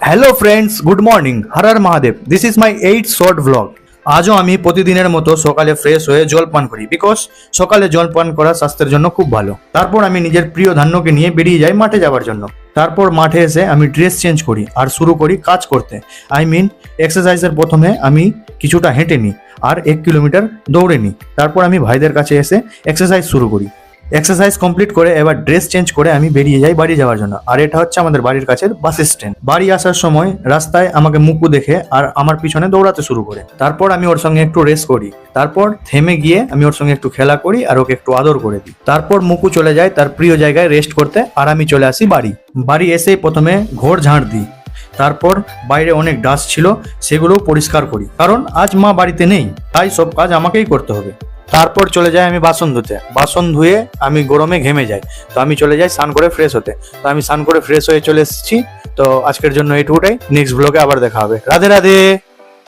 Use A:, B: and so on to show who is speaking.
A: Hello friends, good morning. Har Har Mahadev. This is my 8th short vlog. আজও আমি প্রতিদিনের মতো সকালে ফ্রেশ হয়ে জল পান করি, বিকজ সকালে জল পান করা স্বাস্থ্যের জন্য খুব ভালো। তারপর আমি নিজের প্রিয় ধান্যকে নিয়ে বেরিয়ে যাই মাঠে যাওয়ার জন্য। তারপর মাঠে এসে আমি ড্রেস চেঞ্জ করি আর শুরু করি কাজ করতে। এক্সারসাইজের প্রথমে আমি কিছুটা হেঁটে নিই আর 1 কিলোমিটার দৌড়ে নিই। তারপর আমি ভাইদের কাছে এসে এক্সারসাইজ শুরু করি। এক্সারসাইজ কমপ্লিট করে এবার ড্রেস চেঞ্জ করে আমি বেরিয়ে যাই বাড়ি যাওয়ার জন্য। আর এটা হচ্ছে আমাদের বাড়ির কাছের বাস স্ট্যান্ড। বাড়ি আসার সময় রাস্তায় আমাকে মুকু দেখে আর আমার পিছনে দৌড়াতে শুরু করে। তারপর আমি ওর সঙ্গে একটু রেস করি। তারপর থেমে গিয়ে আমি ওর সঙ্গে একটু খেলা করি আর ওকে একটু আদর করে দিই। তারপর মুকু চলে যায় তার প্রিয় জায়গায় রেস্ট করতে আর আমি চলে আসি বাড়ি। বাড়ি এসেই প্রথমে ঘর ঝাড় দিই। তারপর বাইরে অনেক ডাস্ট ছিল, সেগুলোও পরিষ্কার করি, কারণ আজ মা বাড়িতে নেই, তাই সব কাজ আমাকেই করতে হবে। তারপর চলে যাই আমি বাসন ধুতে। বাসন ধুয়ে আমি গরমে ঘেমে যাই, তো আমি চলে যাই স্নান করে ফ্রেশ হতে। তো আমি স্নান করে ফ্রেশ হয়ে চলে এসেছি। তো আজকের জন্য এইটুকুটাই। নেক্সট ব্লগে আবার দেখা হবে। রাধে রাধে।